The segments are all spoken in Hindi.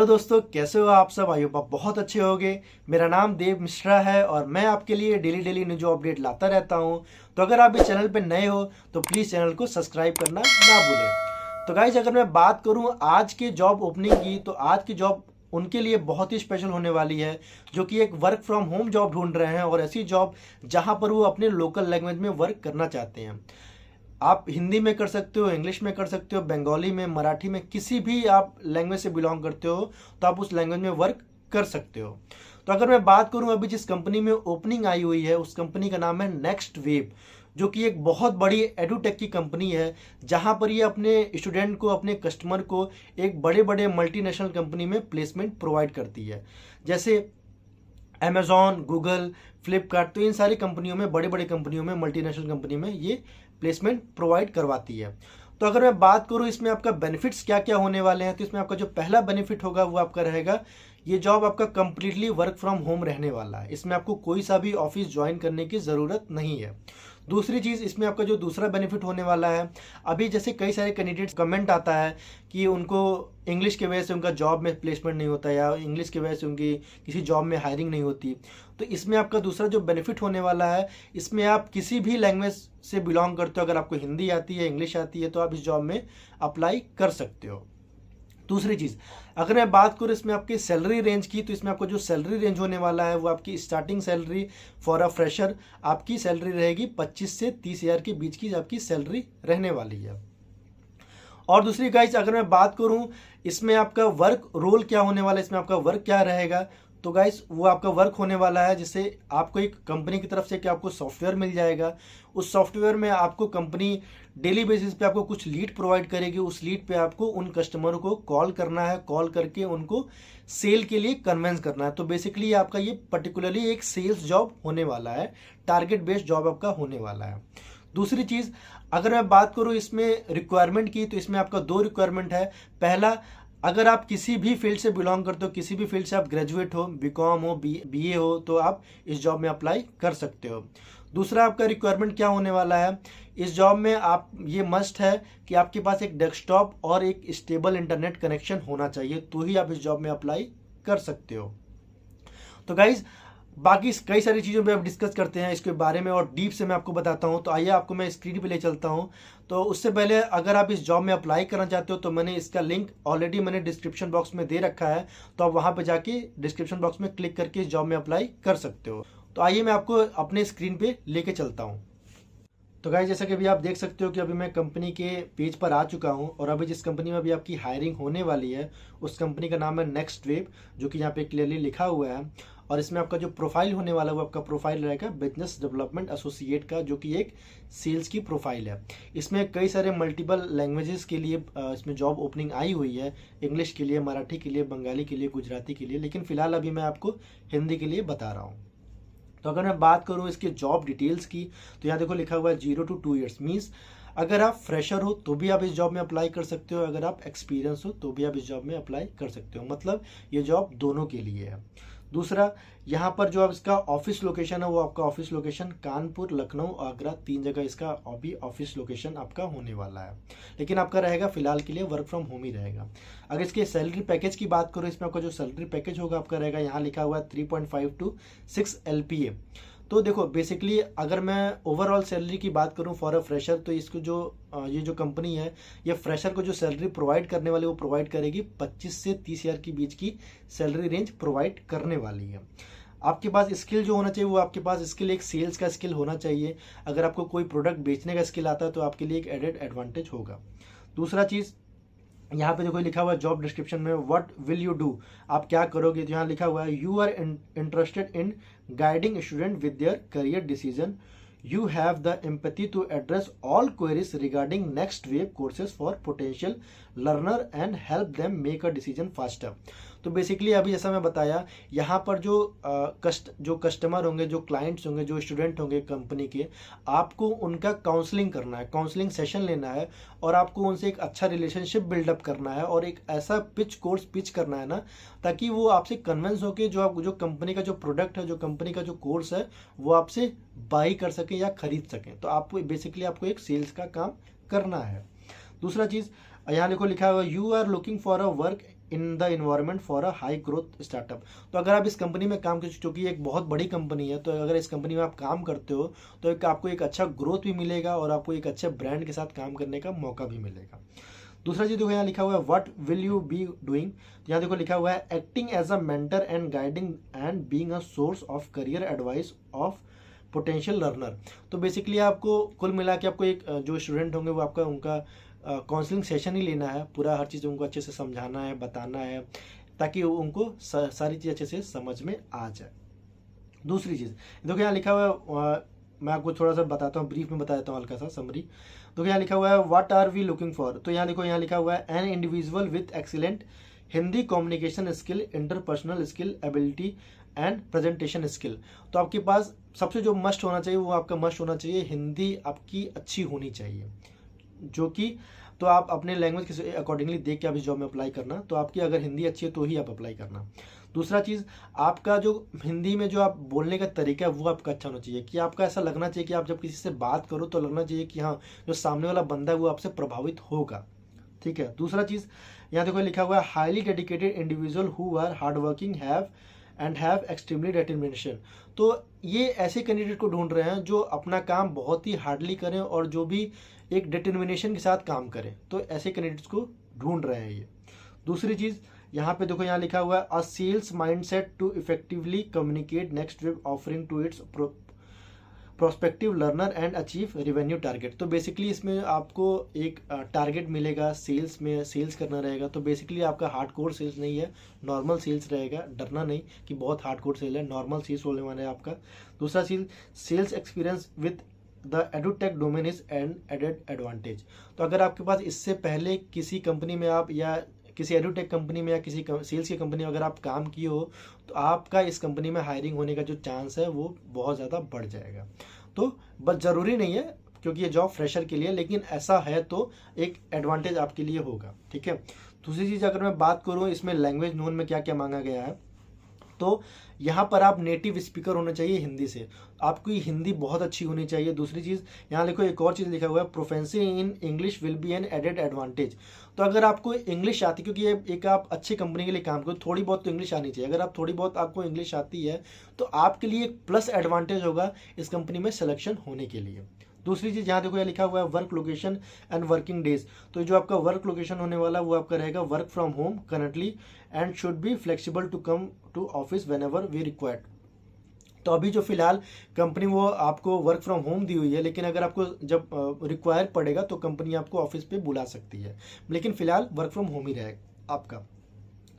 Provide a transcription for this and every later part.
हेलो दोस्तों, कैसे हो आप सब। आई होप आप बहुत अच्छे होगे। मेरा नाम देव मिश्रा है और मैं आपके लिए daily daily new job update लाता रहता हूं। तो अगर आप इस चैनल पे नए हो तो प्लीज़ चैनल को सब्सक्राइब करना ना भूलें। तो गाइज, अगर मैं बात करूं आज के जॉब ओपनिंग की, तो आज की जॉब उनके लिए बहुत ही स्पेशल होने वाली है जो कि एक वर्क फ्रॉम होम जॉब ढूंढ रहे हैं और ऐसी जॉब जहां पर वो अपने लोकल लैंग्वेज में वर्क करना चाहते हैं। आप हिंदी में कर सकते हो, इंग्लिश में कर सकते हो, बंगाली में, मराठी में, किसी भी आप लैंग्वेज से बिलोंग करते हो तो आप उस लैंग्वेज में वर्क कर सकते हो। तो अगर मैं बात करूं अभी जिस कंपनी में ओपनिंग आई हुई है, उस कंपनी का नाम है नेक्स्ट वेब, जो कि एक बहुत बड़ी एडुटेक की कंपनी है, जहां पर ये अपने स्टूडेंट को, अपने कस्टमर को एक बड़े बड़े मल्टीनेशनल कंपनी में प्लेसमेंट प्रोवाइड करती है, जैसे अमेजॉन, गूगल, फ्लिपकार्ट। तो इन सारी कंपनियों में, बड़ी बड़ी कंपनियों में, मल्टीनेशनल कंपनी में ये प्लेसमेंट प्रोवाइड करवाती है। तो अगर मैं बात करूं इसमें आपका बेनिफिट्स क्या क्या होने वाले हैं, तो इसमें आपका जो पहला बेनिफिट होगा वो आपका रहेगा, ये जॉब आपका कंप्लीटली वर्क फ्रॉम होम रहने वाला है। इसमें आपको कोई सा भी ऑफिस ज्वाइन करने की ज़रूरत नहीं है। दूसरी चीज़, इसमें आपका जो दूसरा बेनिफिट होने वाला है, अभी जैसे कई सारे कैंडिडेट्स कमेंट आता है कि उनको इंग्लिश की वजह से उनका जॉब में प्लेसमेंट नहीं होता या इंग्लिश की वजह से उनकी किसी जॉब में हायरिंग नहीं होती। तो इसमें आपका दूसरा जो बेनिफिट होने वाला है, इसमें आप किसी भी लैंग्वेज से बिलोंग करते हो, अगर आपको हिंदी आती है, इंग्लिश आती है, तो आप इस जॉब में अप्लाई कर सकते हो। दूसरी चीज़, अगर मैं बात करूँ इसमें आपकी सैलरी रेंज की, तो इसमें आपको जो सैलरी रेंज होने वाला है वो आपकी starting salary for a fresher आपकी सैलरी रहेगी 25 से 30 हज़ार के बीच की आपकी सैलरी रहने वाली है। और दूसरी गाइस, अगर मैं बात करूं इसमें आपका वर्क रोल क्या होने वाला है, इसमें आपका वर्क क्या रहेगा, तो गाइस वो आपका वर्क होने वाला है, जिससे आपको एक कंपनी की तरफ से कि आपको सॉफ्टवेयर मिल जाएगा। उस सॉफ्टवेयर में आपको कंपनी डेली बेसिस पे आपको कुछ लीड प्रोवाइड करेगी। उस लीड पे आपको उन कस्टमरों को कॉल करना है, कॉल करके उनको सेल के लिए कन्वेंस करना है। तो बेसिकली आपका ये पर्टिकुलरली एक सेल्स जॉब होने वाला है, टारगेट बेस्ड जॉब आपका होने वाला है। दूसरी चीज़, अगर मैं बात करूं इसमें रिक्वायरमेंट की, तो इसमें आपका दो रिक्वायरमेंट है। पहला, अगर आप किसी भी फील्ड से बिलोंग करते हो, किसी भी फील्ड से आप ग्रेजुएट हो, बीकॉम हो, बीए हो, तो आप इस जॉब में अप्लाई कर सकते हो। दूसरा आपका रिक्वायरमेंट क्या होने वाला है, इस जॉब में आप ये मस्ट है कि आपके पास एक डेस्कटॉप और एक स्टेबल इंटरनेट कनेक्शन होना चाहिए, तो ही आप इस जॉब में अप्लाई कर सकते हो। तो गाइज, बाकी कई सारी चीज़ों पे आप डिस्कस करते हैं इसके बारे में और डीप से मैं आपको बताता हूं। तो आइए आपको मैं स्क्रीन पे ले चलता हूं। तो उससे पहले, अगर आप इस जॉब में अप्लाई करना चाहते हो तो मैंने इसका लिंक ऑलरेडी मैंने डिस्क्रिप्शन बॉक्स में दे रखा है, तो आप वहां पे जाके डिस्क्रिप्शन बॉक्स में क्लिक करके इस जॉब में अप्लाई कर सकते हो। तो आइए मैं आपको अपने स्क्रीन पे लेके चलता हूँ। तो गाइस, जैसा कि अभी आप देख सकते हो कि अभी मैं कंपनी के पेज पर आ चुका हूं और अभी जिस कंपनी में अभी आपकी हायरिंग होने वाली है उस कंपनी का नाम है नेक्स्ट वेब, जो कि यहाँ पे क्लियरली लिखा हुआ है। और इसमें आपका जो प्रोफाइल होने वाला है वो आपका प्रोफाइल रहेगा बिजनेस डेवलपमेंट एसोसिएट का, जो कि एक सेल्स की प्रोफाइल है। इसमें कई सारे मल्टीपल लैंग्वेजेस के लिए इसमें जॉब ओपनिंग आई हुई है, इंग्लिश के लिए, मराठी के लिए, बंगाली के लिए, गुजराती के लिए, लेकिन फिलहाल अभी मैं आपको हिंदी के लिए बता रहा हूँ। तो अगर मैं बात करूं इसके जॉब डिटेल्स की, तो यहाँ देखो लिखा हुआ है 0 to 2 ईयर्स, मीन्स अगर आप फ्रेशर हो तो भी आप इस जॉब में अप्लाई कर सकते हो, अगर आप एक्सपीरियंस हो तो भी आप इस जॉब में अप्लाई कर सकते हो। मतलब ये जॉब दोनों के लिए है। दूसरा, यहाँ पर जो आप इसका ऑफिस लोकेशन है वो आपका ऑफिस लोकेशन कानपुर, लखनऊ, आगरा, 3 जगह इसका अभी ऑफिस लोकेशन आपका होने वाला है, लेकिन आपका रहेगा फिलहाल के लिए वर्क फ्रॉम होम ही रहेगा। अगर इसके सैलरी पैकेज की बात करो, इसमें आपका जो सैलरी पैकेज होगा आपका रहेगा, यहाँ लिखा हुआ है 3.5 to 6 LPA। तो देखो बेसिकली अगर मैं ओवरऑल सैलरी की बात करूं फॉर अ फ्रेशर, तो इसको जो ये जो कंपनी है ये फ्रेशर को जो सैलरी प्रोवाइड करने वाली वो प्रोवाइड करेगी 25 से 30 हज़ार के बीच की सैलरी रेंज प्रोवाइड करने वाली है। आपके पास स्किल जो होना चाहिए वो आपके पास स्किल एक सेल्स का स्किल होना चाहिए। अगर आपको कोई प्रोडक्ट बेचने का स्किल आता है तो आपके लिए एक एडेड एडवांटेज होगा। दूसरा चीज़, यहाँ पे देखो लिखा हुआ है जॉब डिस्क्रिप्शन में व्हाट विल यू डू, आप क्या करोगे, तो यहाँ लिखा हुआ है you are interested in guiding student with their career decision, you have the empathy to address all queries regarding next wave courses for potential learner and help them make a decision faster। तो बेसिकली अभी जैसा मैं बताया, यहाँ पर जो कस्टमर होंगे, जो क्लाइंट्स होंगे, जो स्टूडेंट होंगे कंपनी के, आपको उनका काउंसलिंग करना है, काउंसलिंग सेशन लेना है और आपको उनसे एक अच्छा रिलेशनशिप बिल्डअप करना है और एक ऐसा कोर्स पिच करना है ना, ताकि वो आपसे कन्विंस होकर जो कंपनी का जो प्रोडक्ट है, जो कंपनी का जो कोर्स है, वो आपसे बाई कर सके या खरीद सकें। तो आपको बेसिकली आपको एक सेल्स का काम करना है। दूसरा चीज़, यहाँ देखो लिखा हुआ you are looking for a work in the environment for a high growth startup. तो अगर आप इस कंपनी में काम करते, चूँकि एक बहुत बड़ी कंपनी है, तो अगर इस कंपनी में आप काम करते हो तो आपको एक अच्छा ग्रोथ भी मिलेगा और आपको एक अच्छे ब्रांड के साथ काम करने का मौका भी मिलेगा। दूसरा चीज देखो यहाँ लिखा हुआ है what will you be doing. यहाँ देखो लिखा हुआ है acting as a mentor and guiding and being a source of career advice of potential learner. तो बेसिकली आपको कुल मिला के आपको एक जो स्टूडेंट होंगे वो आपका उनका काउंसलिंग सेशन ही लेना है, पूरा हर चीज़ उनको अच्छे से समझाना है, बताना है, ताकि उनको सारी चीज़ अच्छे से समझ में आ जाए। दूसरी चीज़ देखो यहाँ लिखा हुआ है, मैं आपको थोड़ा सा बताता हूँ, ब्रीफ में बता देता हूँ हल्का सा समरी। तो यहाँ लिखा हुआ है what are we looking for. तो यहाँ देखो यहाँ लिखा हुआ है an individual with excellent Hindi communication skill, interpersonal skill, ability and presentation skill. तो आपके पास सबसे जो मस्ट होना चाहिए वो आपका मस्ट होना चाहिए हिंदी आपकी अच्छी होनी चाहिए, जो कि तो आप अपने लैंग्वेज के अकॉर्डिंगली देख के आप इस जॉब में अप्लाई करना। तो आपकी अगर हिंदी अच्छी है तो ही आप अप्लाई करना। दूसरा चीज़, आपका जो हिंदी में जो आप बोलने का तरीका है वो आपका अच्छा होना चाहिए, कि आपका ऐसा लगना चाहिए कि आप जब किसी से बात करो तो लगना चाहिए कि हाँ जो सामने वाला बंदा है वो आपसे प्रभावित होगा। ठीक है। दूसरा चीज़ यहाँ देखो लिखा हुआ है highly dedicated individual who are hard working have extremely determination. तो ये ऐसे कैंडिडेट को ढूंढ रहे हैं जो अपना काम बहुत ही हार्डली करें और जो भी एक डिटर्मिनेशन के साथ काम करें, तो ऐसे कैंडिडेट्स को ढूंढ रहे हैं ये। दूसरी चीज़ यहाँ पे देखो यहाँ लिखा हुआ है a sales mindset to effectively communicate next web offering to its prospective learner and achieve revenue target. तो बेसिकली इसमें आपको एक टारगेट मिलेगा, सेल्स में सेल्स करना रहेगा। तो बेसिकली आपका हार्डकोर सेल्स नहीं है, नॉर्मल सेल्स रहेगा। डरना नहीं कि बहुत हार्डकोर सेल है, नॉर्मल सेल्स होने वाला है आपका। दूसरा चीज sales experience with the edtech domain is an added advantage. तो अगर आपके पास इससे पहले किसी कंपनी में आप या किसी एडुटेक कंपनी में या किसी सेल्स की कंपनी में अगर आप काम किए हो तो आपका इस कंपनी में हायरिंग होने का जो चांस है वो बहुत ज़्यादा बढ़ जाएगा। तो बस ज़रूरी नहीं है क्योंकि ये जॉब फ्रेशर के लिए, लेकिन ऐसा है तो एक एडवांटेज आपके लिए होगा। ठीक है। दूसरी चीज़ अगर मैं बात करूँ इसमें लैंग्वेज नोन में क्या क्या मांगा गया है, तो यहाँ पर आप नेटिव स्पीकर होना चाहिए हिंदी से, आपकी हिंदी बहुत अच्छी होनी चाहिए। दूसरी चीज़ यहाँ देखो एक और चीज़ लिखा हुआ है proficiency in English will be an added advantage. तो अगर आपको इंग्लिश आती, क्योंकि ये एक आप अच्छी कंपनी के लिए काम करो, थोड़ी बहुत तो इंग्लिश आनी चाहिए। अगर आप थोड़ी बहुत आपको इंग्लिश आती है तो आपके लिए एक प्लस एडवांटेज होगा इस कंपनी में सिलेक्शन होने के लिए। दूसरी चीज़ यहाँ देखो यहाँ लिखा हुआ है work location and working days. तो जो आपका वर्क लोकेशन होने वाला वो आपका रहेगा work from home currently and should be flexible to come to office whenever we required. तो अभी जो फिलहाल कंपनी वो आपको वर्क फ्रॉम होम दी हुई है, लेकिन अगर आपको जब रिक्वायर पड़ेगा तो कंपनी आपको ऑफिस पे बुला सकती है, लेकिन फिलहाल वर्क फ्रॉम होम ही रहेगा आपका।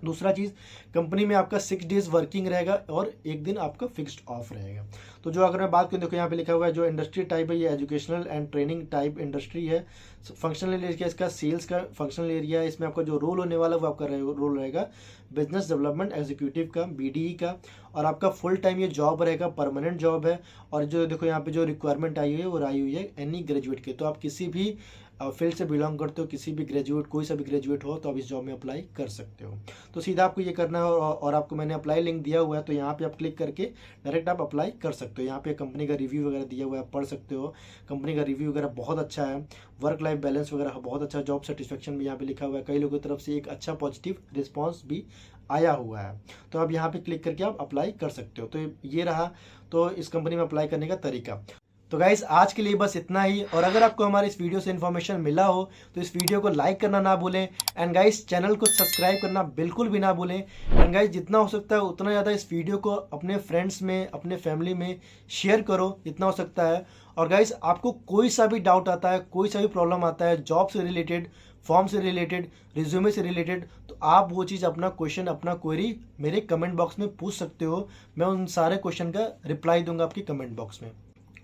दूसरा चीज़ कंपनी में आपका 6 डेज वर्किंग रहेगा और एक दिन आपका फिक्स्ड ऑफ रहेगा। तो जो अगर मैं बात करूँ देखो यहाँ पे लिखा हुआ है जो इंडस्ट्री टाइप है ये educational and training type industry है। फंक्शनल एरिया इसका सेल्स का फंक्शनल एरिया है। इसमें आपका जो रोल होने वाला है वो आपका रोल रहेगा बिजनेस डेवलपमेंट एग्जीक्यूटिव का, BDE का, और आपका फुल टाइम ये जॉब रहेगा, परमानेंट जॉब है। और जो देखो यहाँ पे जो रिक्वायरमेंट आई हुई है वो आई हुई है एनी ग्रेजुएट के। तो आप किसी भी फील्ड से बिलोंग करते हो, किसी भी ग्रेजुएट, कोई सा भी ग्रेजुएट हो तो आप इस जॉब में अप्लाई कर सकते हो। तो सीधा आपको ये करना है और आपको मैंने अप्लाई लिंक दिया हुआ है, तो यहाँ पे आप क्लिक करके डायरेक्ट आप अप्लाई कर सकते हो। यहाँ पे कंपनी का रिव्यू वगैरह दिया हुआ है, आप पढ़ सकते हो। कंपनी का रिव्यू वगैरह बहुत अच्छा है, वर्क लाइफ बैलेंस वगैरह बहुत अच्छा, जॉब सेटिस्फेक्शन भी यहाँ पे लिखा हुआ है। कई लोगों की तरफ से एक अच्छा पॉजिटिव रिस्पॉन्स भी आया हुआ है। तो आप यहाँ पे क्लिक करके आप अप्लाई कर सकते हो। तो ये रहा तो इस कंपनी में अप्लाई करने का तरीका। तो गाइस आज के लिए बस इतना ही, और अगर आपको हमारे इस वीडियो से इन्फॉर्मेशन मिला हो तो इस वीडियो को लाइक करना ना भूलें, एंड गाइस चैनल को सब्सक्राइब करना बिल्कुल भी ना भूलें। एंड गाइस जितना हो सकता है उतना ज़्यादा इस वीडियो को अपने फ्रेंड्स में, अपने फैमिली में शेयर करो जितना हो सकता है। और गाइस आपको कोई सा भी डाउट आता है, कोई सा भी प्रॉब्लम आता है जॉब से रिलेटेड, फॉर्म से रिलेटेड, रिज्यूमे से रिलेटेड, तो आप वो चीज़ अपना क्वेश्चन, अपना क्वेरी मेरे कमेंट बॉक्स में पूछ सकते हो। मैं उन सारे क्वेश्चन का रिप्लाई दूंगा आपकी कमेंट बॉक्स में।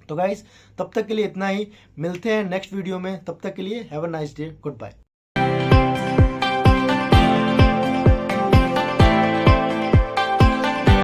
तो गाइस तब तक के लिए इतना ही, मिलते हैं नेक्स्ट वीडियो में। तब तक के लिए have a nice day, good bye.